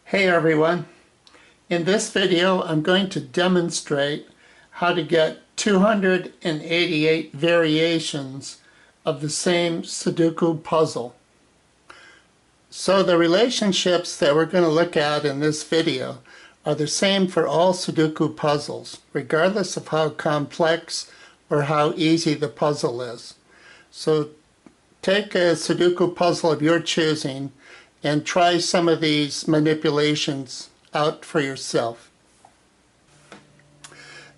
Hey everyone, in this video I'm going to demonstrate how to get 288 variations of the same Sudoku puzzle. So the relationships that we're going to look at in this video are the same for all Sudoku puzzles, regardless of how complex or how easy the puzzle is. So take a Sudoku puzzle of your choosing and try some of these manipulations out for yourself.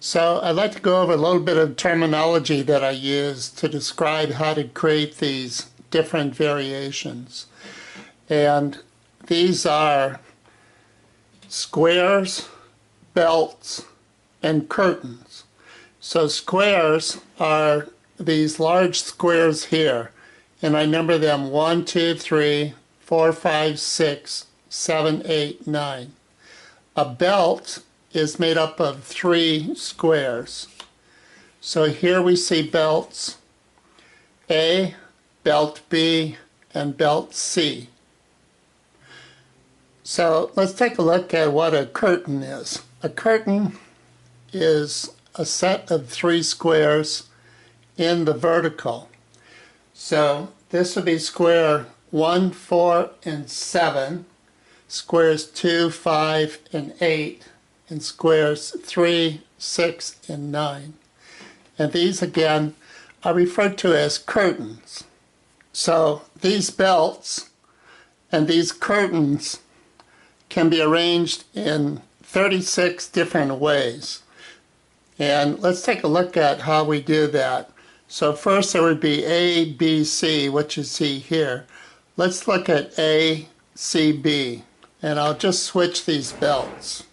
So I'd like to go over a little bit of terminology that I use to describe how to create these different variations. And these are squares, belts, and curtains. So squares are these large squares here, and I number them 1, 2, 3, 4, 5, 6, 7, 8, 9. A belt is made up of 3 squares. So here we see belts A, belt B, and belt C. So let's take a look at what a curtain is. A curtain is a set of 3 squares in the vertical. So this would be square 1, 4, and 7, squares 2, 5, and 8, and squares 3, 6, and 9. And these again are referred to as curtains. So these belts and these curtains can be arranged in 36 different ways. And let's take a look at how we do that. So first there would be A, B, C, what you see here. Let's look at A, C, B, and I'll just switch these belts.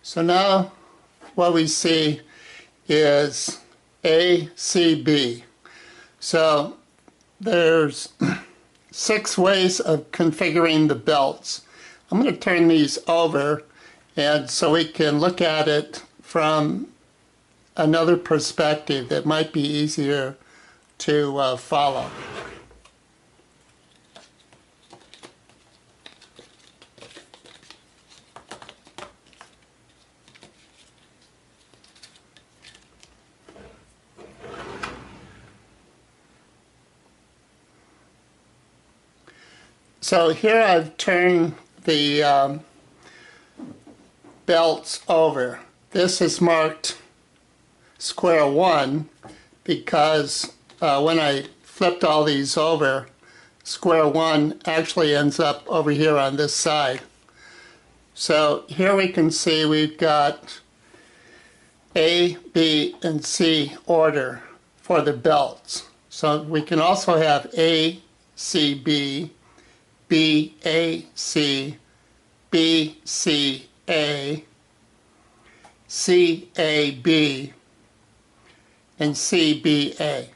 So now what we see is A, C, B. So there's 6 ways of configuring the belts. I'm going to turn these over and so we can look at it from another perspective that might be easier to follow. So here I've turned the belts over. This is marked square 1 because when I flipped all these over, square 1 actually ends up over here on this side. So here we can see we've got A, B, and C order for the belts. So we can also have A, C, B, B, A, C, B, C, A, C, A, B, and C, B, A.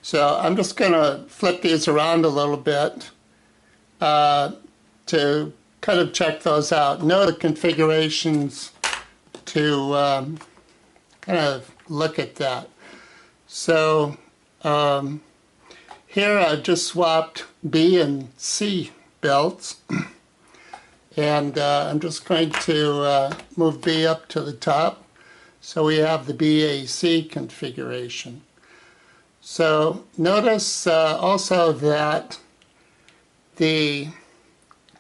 So I'm just going to flip these around a little bit to kind of check those out. Know the configurations to kind of look at that. So here I've just swapped B and C belts. And I'm just going to move B up to the top so we have the BAC configuration. So notice also that the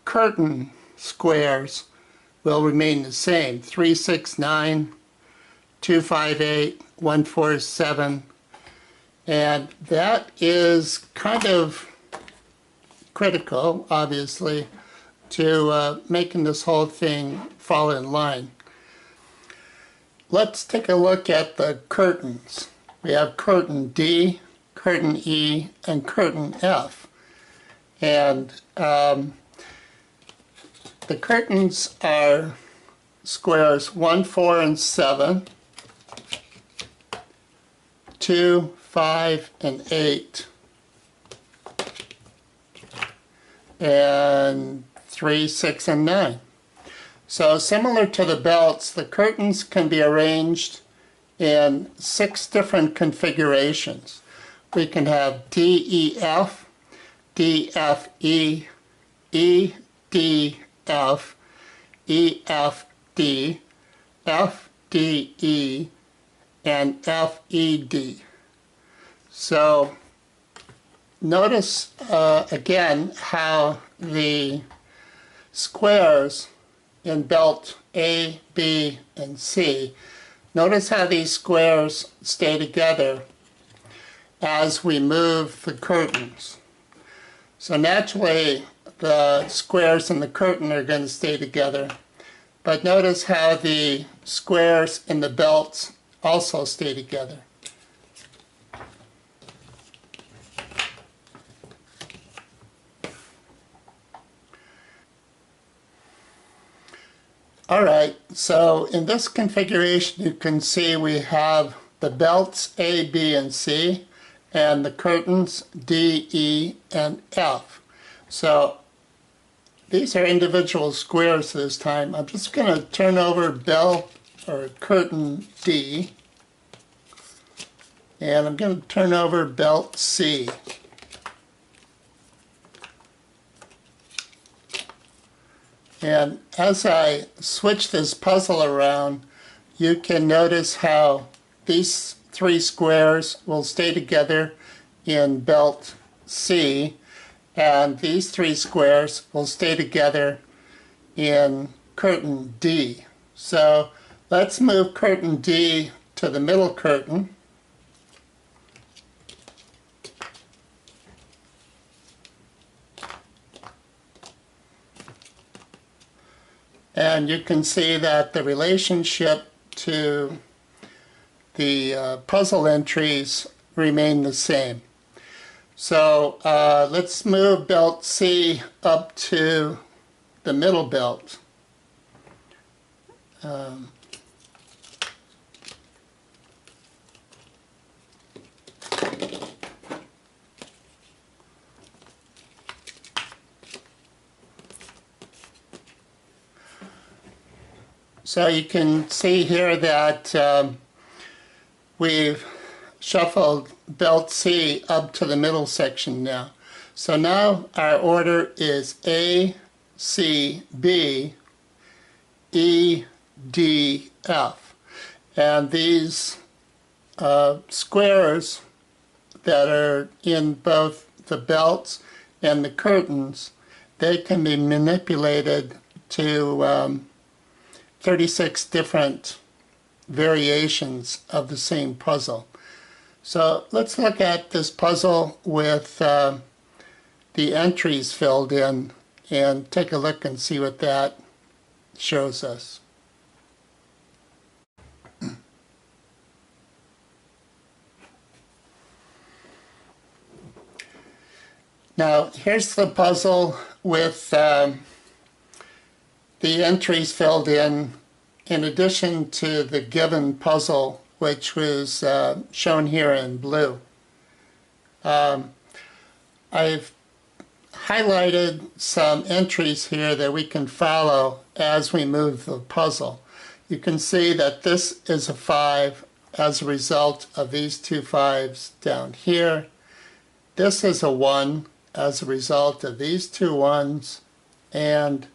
curtain squares will remain the same. 3, 6, 9, 2, 5, 8, 1, 4, 7. And that is kind of critical, obviously, to making this whole thing fall in line. Let's take a look at the curtains. We have curtain D, curtain E, and curtain F. And the curtains are squares 1, 4, and 7, 2, 5, and 8, and 3, 6, and 9. So similar to the belts, the curtains can be arranged in 6 different configurations. We can have DEF, DFE, EDF, EFD, FDE, and FED. So notice again how the squares in belt A, B, and C, notice how these squares stay together as we move the curtains. So naturally the squares in the curtain are going to stay together, but notice how the squares in the belts also stay together. Alright, so in this configuration you can see we have the belts A, B, and C, and the curtains D, E, and F. So these are individual squares this time. I'm just going to turn over belt or curtain D, and I'm going to turn over belt C. And as I switch this puzzle around, you can notice how these 3 squares will stay together in belt C, and these 3 squares will stay together in curtain D. So let's move curtain D to the middle curtain. And you can see that the relationship to the puzzle entries remain the same. So let's move belt C up to the middle belt. So you can see here that we've shuffled belt C up to the middle section now. So now our order is A, C, B, E, D, F. And these squares that are in both the belts and the curtains, they can be manipulated to 36 different variations of the same puzzle. So let's look at this puzzle with the entries filled in and take a look and see what that shows us. Now here's the puzzle with the entries filled in addition to the given puzzle, which was shown here in blue. I've highlighted some entries here that we can follow as we move the puzzle. You can see that this is a 5 as a result of these 2 5s down here. This is a 1 as a result of these 2 1s and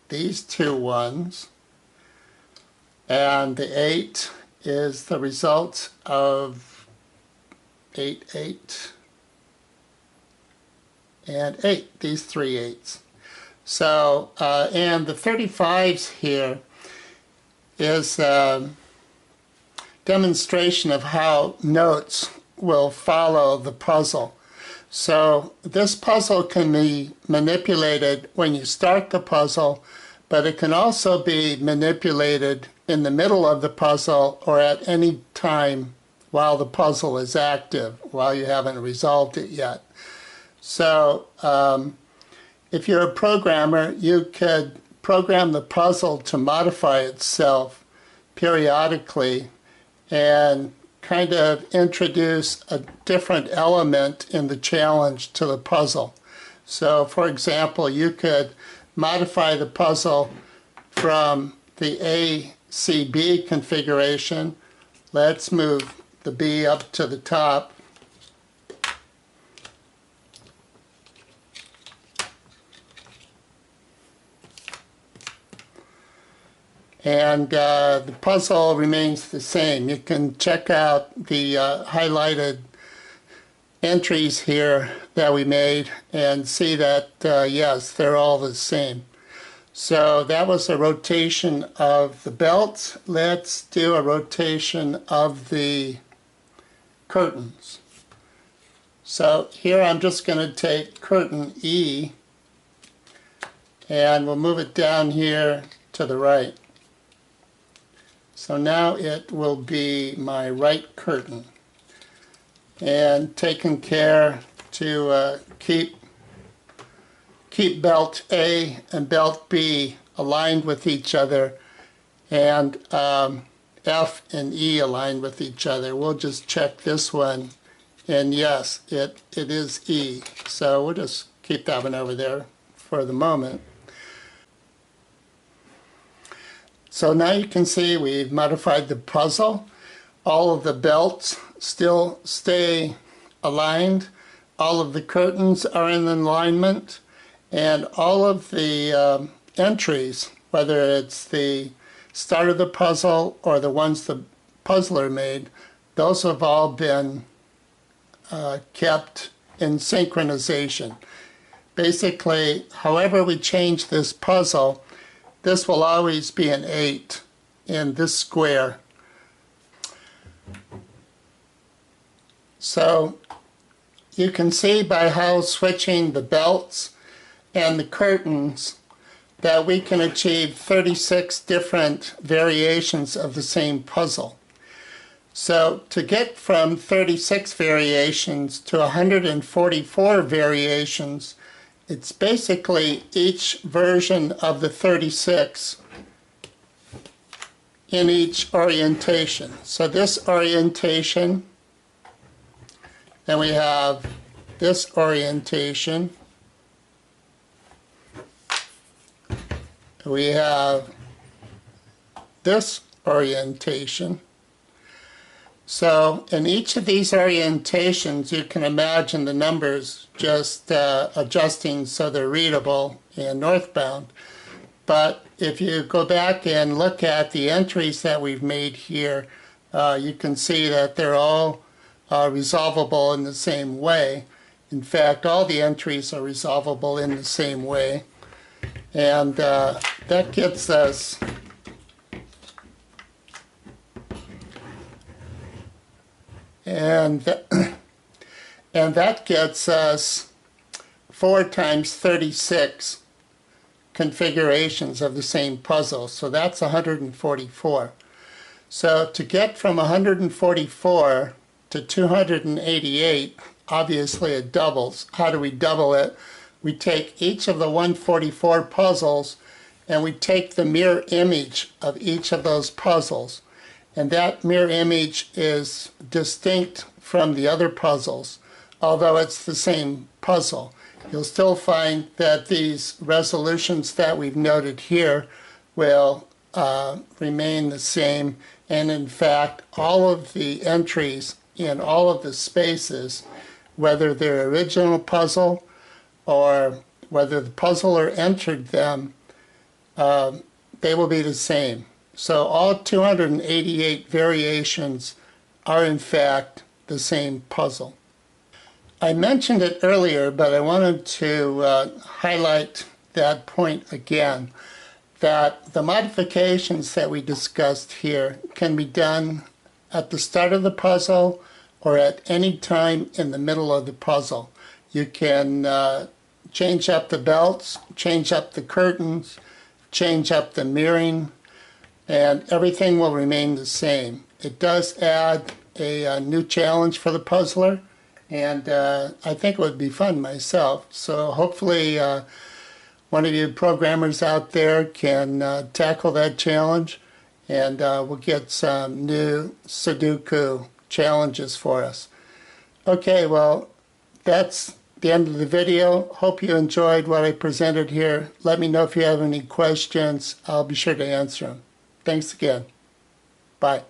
these 2 1s. And the 8 is the result of 8, 8, and 8, these 3 8s. So, and the 35s here is a demonstration of how notes will follow the puzzle. So this puzzle can be manipulated when you start the puzzle, but it can also be manipulated in the middle of the puzzle or at any time while the puzzle is active, while you haven't resolved it yet. So if you're a programmer, you could program the puzzle to modify itself periodically and kind of introduce a different element in the challenge to the puzzle. So for example, you could modify the puzzle from the ACB configuration, let's move the B up to the top. And the puzzle remains the same. You can check out the highlighted entries here that we made and see that, yes, they're all the same. So that was a rotation of the belts. Let's do a rotation of the curtains. So here I'm just going to take curtain E and we'll move it down here to the right. So now it will be my right curtain. And taking care to keep belt A and belt B aligned with each other, and F and E aligned with each other. We'll just check this one, and yes, it is E. So we'll just keep that one over there for the moment. So now you can see we've modified the puzzle. All of the belts still stay aligned. All of the curtains are in alignment. And all of the entries, whether it's the start of the puzzle or the ones the puzzler made, those have all been kept in synchronization. Basically, however we change this puzzle, this will always be an 8 in this square. So you can see by how switching the belts and the curtains that we can achieve 36 different variations of the same puzzle. So to get from 36 variations to 144 variations, it's basically each version of the 36 in each orientation. So this orientation, then we have this orientation, we have this orientation. So in each of these orientations, you can imagine the numbers just adjusting so they're readable and northbound. But if you go back and look at the entries that we've made here, you can see that they're all resolvable in the same way. In fact, all the entries are resolvable in the same way. And that gets us and that gets us 4 times 36 configurations of the same puzzle. So that's 144. So to get from 144 to 288, obviously it doubles. How do we double it? We take each of the 144 puzzles and we take the mirror image of each of those puzzles. And that mirror image is distinct from the other puzzles, although it's the same puzzle. You'll still find that these resolutions that we've noted here will remain the same. And in fact, all of the entries in all of the spaces, whether they're original puzzle or whether the puzzler entered them, they will be the same. So all 288 variations are in fact the same puzzle. I mentioned it earlier, but I wanted to highlight that point again, that the modifications that we discussed here can be done at the start of the puzzle or at any time in the middle of the puzzle. You can change up the belts, change up the curtains, change up the mirroring, and everything will remain the same. It does add a new challenge for the puzzler, and I think it would be fun myself. So hopefully one of you programmers out there can tackle that challenge, and we'll get some new Sudoku challenges for us. Okay, well, that's the end of the video. Hope you enjoyed what I presented here. Let me know if you have any questions. I'll be sure to answer them. Thanks again. Bye.